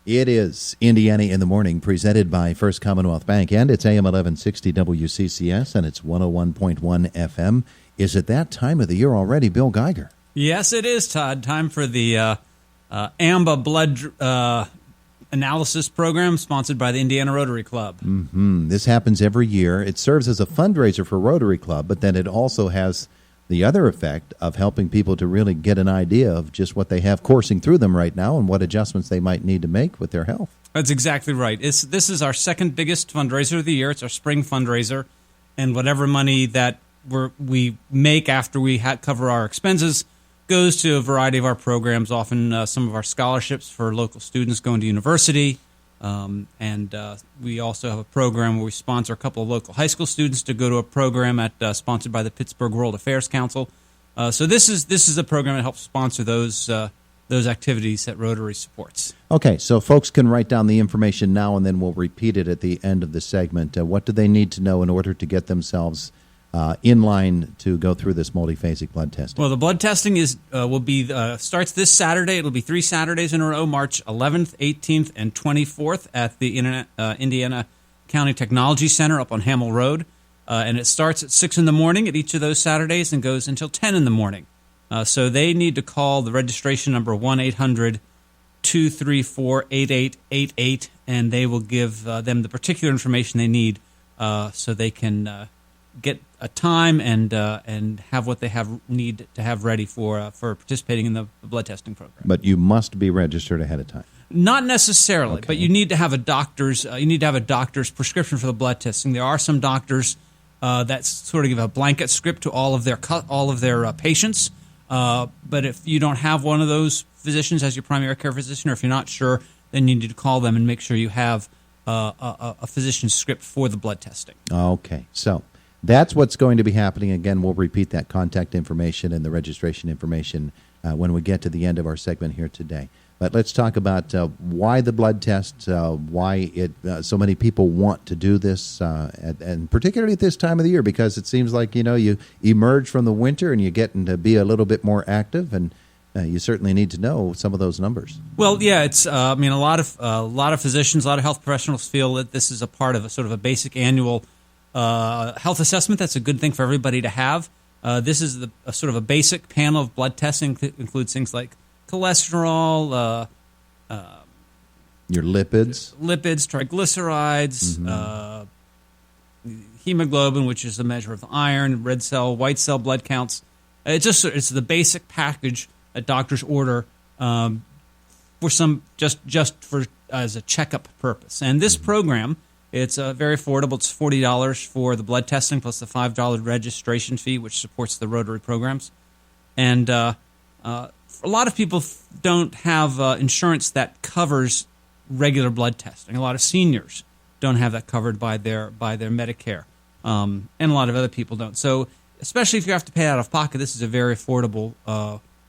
It is Indiana in the Morning, presented by First Commonwealth Bank, and it's AM 1160 WCCS, and it's 101.1 FM. Is it that time of the year already, Bill Geiger? Yes, it is, Todd. Time for the AMBA blood analysis program sponsored by the Indiana Rotary Club. This happens every year. It serves as a fundraiser for Rotary Club, but then it also has the other effect of helping people to really get an idea of just what they have coursing through them right now and what adjustments they might need to make with their health. That's exactly right. This is our second biggest fundraiser of the year. It's our spring fundraiser, and whatever money that we make after we cover our expenses goes to a variety of our programs, often some of our scholarships for local students going to university. And we also have a program where we sponsor a couple of local high school students to go to a program sponsored by the Pittsburgh World Affairs Council. So this is a program that helps sponsor those activities that Rotary supports. Okay, so folks can write down the information now, and then we'll repeat it at the end of the segment. What do they need to know in order to get themselves in line to go through this multiphasic blood testing? Well, the blood testing starts this Saturday. It'll be 3 Saturdays in a row, March 11th, 18th, and 24th at the Indiana County Technology Center up on Hamel Road. And it starts at 6 in the morning at each of those Saturdays and goes until 10 in the morning. So they need to call the registration number 1-800-234-8888, and they will give them the particular information they need so they can get a time and have what they need to have ready for participating in the blood testing program. But you must be registered ahead of time. Not necessarily, Okay. but you need to have a doctor's prescription for the blood testing. There are some doctors that sort of give a blanket script to all of their patients. But if you don't have one of those physicians as your primary care physician, or if you're not sure, then you need to call them and make sure you have a physician's script for the blood testing. Okay, so that's what's going to be happening. Again, we'll repeat that contact information and the registration information when we get to the end of our segment here today. But let's talk about why the blood test, why so many people want to do this, and particularly at this time of the year, because it seems like, you emerge from the winter and you're getting to be a little bit more active, and you certainly need to know some of those numbers. Well, yeah, it's a lot of physicians, a lot of health professionals feel that this is a part of a sort of a basic annual health assessment. That's a good thing for everybody to have. This is a sort of a basic panel of blood testing that includes things like cholesterol, your lipids, triglycerides, hemoglobin, which is a measure of iron, red cell, white cell blood counts. It's the basic package that doctors order for some just for as a checkup purpose. And this program, it's very affordable. It's $40 for the blood testing plus the $5 registration fee, which supports the Rotary programs. And a lot of people don't have insurance that covers regular blood testing. A lot of seniors don't have that covered by their Medicare, and a lot of other people don't. So, especially if you have to pay out of pocket, this is a very affordable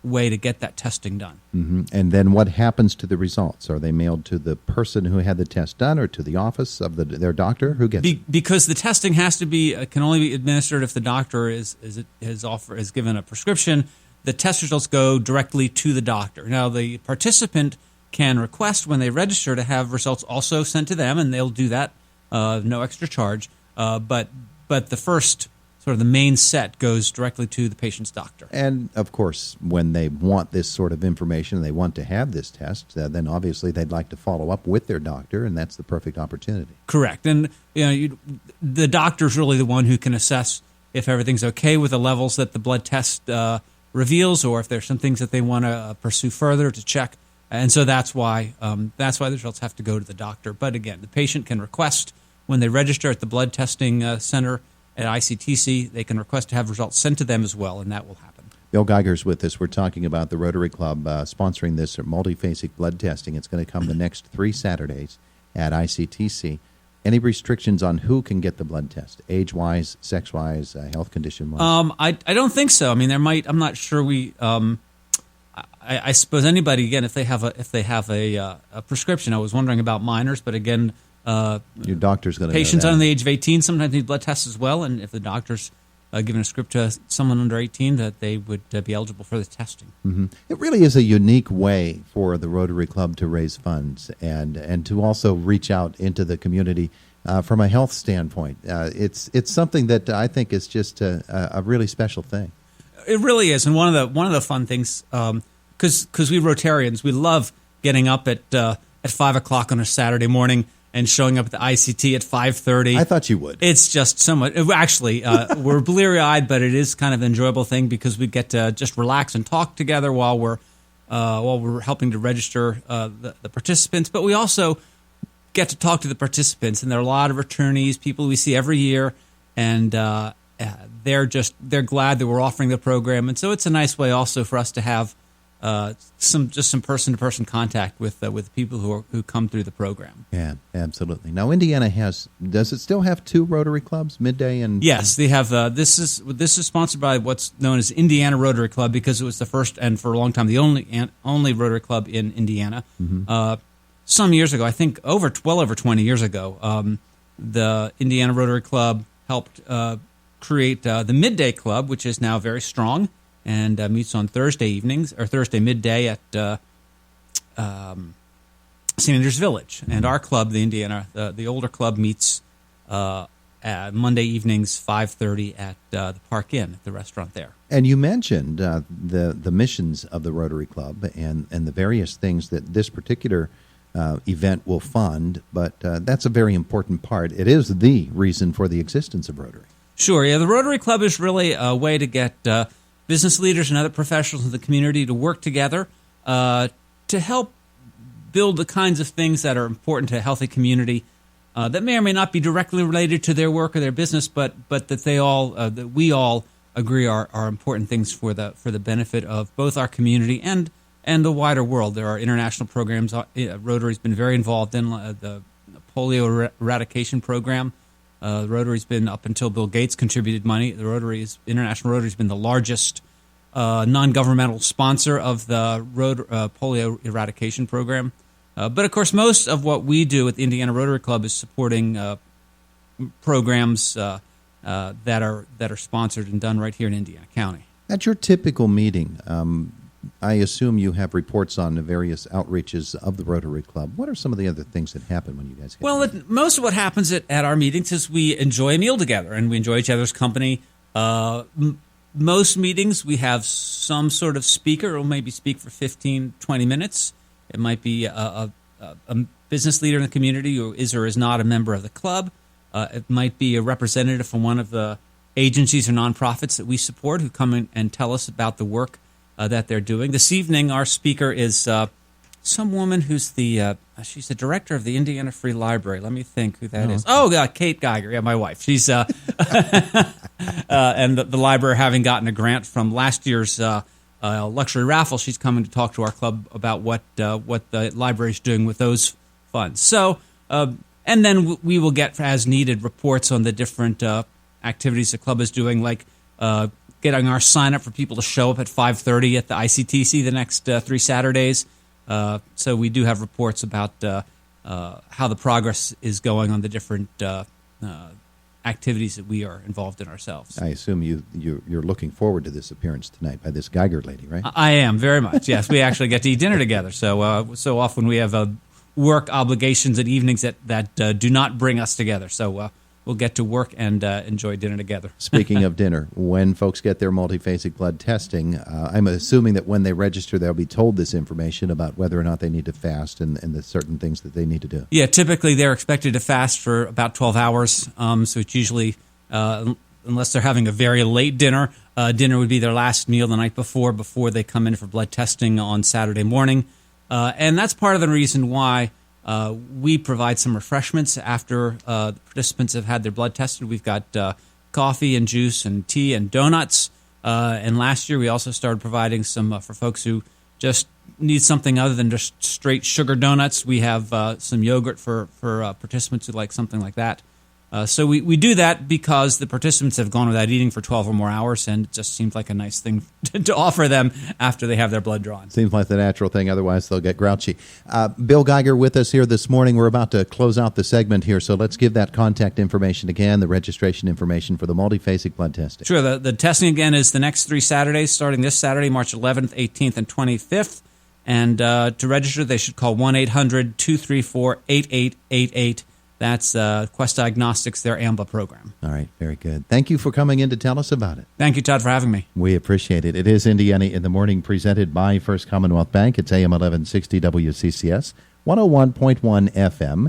way to get that testing done. And then what happens to the results? Are they mailed to the person who had the test done, or to the office of their doctor? Who gets it? Because the testing can only be administered if the doctor has given a prescription. The test results go directly to the doctor. Now, the participant can request when they register to have results also sent to them, and they'll do that, no extra charge. But the first, sort of the main set, goes directly to the patient's doctor. And, of course, when they want this sort of information, they want to have this test, then obviously they'd like to follow up with their doctor, and that's the perfect opportunity. Correct. And the doctor's really the one who can assess if everything's okay with the levels that the blood test reveals, or if there's some things that they want to pursue further to check. And so that's why the results have to go to the doctor. But again, the patient can request when they register at the blood testing center at ICTC, they can request to have results sent to them as well, and that will happen. Bill Geiger's with us. We're talking about the Rotary Club sponsoring this multiphasic blood testing. It's going to come the next 3 Saturdays at ICTC. Any restrictions on who can get the blood test, age-wise, sex-wise, health condition-wise? I don't think so. I mean, there might. I'm not sure. I suppose anybody, again, if they have a prescription. I was wondering about minors, but again, your doctor's going to patients know that. under the age of 18 sometimes need blood tests as well, and if the doctor's given a script to someone under 18, that they would be eligible for the testing. Mm-hmm. It really is a unique way for the Rotary Club to raise funds and to also reach out into the community from a health standpoint. It's something that I think is just a really special thing. It really is, and one of the fun things, because we Rotarians, we love getting up at 5 o'clock on a Saturday morning and showing up at the ICT at 5:30. I thought you would. It's just so much. Actually, we're bleary-eyed, but it is kind of an enjoyable thing because we get to just relax and talk together while we're helping to register the participants. But we also get to talk to the participants, and there are a lot of returnees, people we see every year, and they're glad that we're offering the program, and so it's a nice way also for us to have some person-to-person contact with people who come through the program. Yeah, absolutely. Now, Indiana does it still have 2 Rotary clubs, Midday and? Yes, they have. This is sponsored by what's known as Indiana Rotary Club because it was the first and for a long time the only Rotary Club in Indiana. Mm-hmm. Some years ago, I think well over 20 years ago, the Indiana Rotary Club helped create the Midday Club, which is now very strong and meets on Thursday evenings or Thursday midday at St. Andrews Village. And our club, the older club, meets Monday evenings 5:30 at the Park Inn, at the restaurant there. And you mentioned the missions of the Rotary Club and the various things that this particular event will fund, but that's a very important part. It is the reason for the existence of Rotary. Sure, yeah. The Rotary Club is really a way to get business leaders and other professionals in the community to work together to help build the kinds of things that are important to a healthy community that may or may not be directly related to their work or their business, but that we all agree are important things for the benefit of both our community and the wider world. There are international programs. Rotary's been very involved in the polio eradication program. Rotary's been, up until Bill Gates contributed money, International Rotary's been the largest non-governmental sponsor of the polio eradication program. But, of course, most of what we do at the Indiana Rotary Club is supporting programs that are sponsored and done right here in Indiana County. At your typical meeting, I assume you have reports on the various outreaches of the Rotary Club. What are some of the other things that happen when you guys get together? Most of what happens at our meetings is we enjoy a meal together, and we enjoy each other's company. Most meetings, we have some sort of speaker who will maybe speak for 15, 20 minutes. It might be a business leader in the community who is or is not a member of the club. It might be a representative from one of the agencies or nonprofits that we support who come in and tell us about the work that they're doing. This evening, our speaker is some woman who's she's the director of the Indiana Free Library. Let me think who that is. Oh, Kate Geiger, yeah, my wife. She's and the library, having gotten a grant from last year's luxury raffle, she's coming to talk to our club about what the library's doing with those funds. So, and then we will get, as needed, reports on the different activities the club is doing, like getting our sign up for people to show up at 5:30 at the ICTC the next 3 Saturdays. So we do have reports about how the progress is going on the different activities that we are involved in ourselves. I assume you're looking forward to this appearance tonight by this Geiger lady, right? I am, very much, yes. We actually get to eat dinner together. So often we have work obligations at evenings that do not bring us together. So we'll get to work and enjoy dinner together. Speaking of dinner, when folks get their multiphasic blood testing, I'm assuming that when they register, they'll be told this information about whether or not they need to fast and the certain things that they need to do. Yeah, typically they're expected to fast for about 12 hours. So it's usually, unless they're having a very late dinner, dinner would be their last meal the night before they come in for blood testing on Saturday morning. And that's part of the reason why we provide some refreshments after the participants have had their blood tested. We've got coffee and juice and tea and donuts. And last year we also started providing some for folks who just need something other than just straight sugar donuts. We have some yogurt for participants who like something like that. So we do that because the participants have gone without eating for 12 or more hours, and it just seems like a nice thing to offer them after they have their blood drawn. Seems like the natural thing, otherwise they'll get grouchy. Bill Geiger with us here this morning. We're about to close out the segment here, so let's give that contact information again, the registration information for the multiphasic blood testing. Sure. The testing, again, is the next 3 Saturdays, starting this Saturday, March 11th, 18th, and 25th. And to register, they should call 1-800-234-8888. That's Quest Diagnostics, their AMBA program. All right, very good. Thank you for coming in to tell us about it. Thank you, Todd, for having me. We appreciate it. It is Indiana in the Morning, presented by First Commonwealth Bank. It's AM 1160 WCCS, 101.1 FM.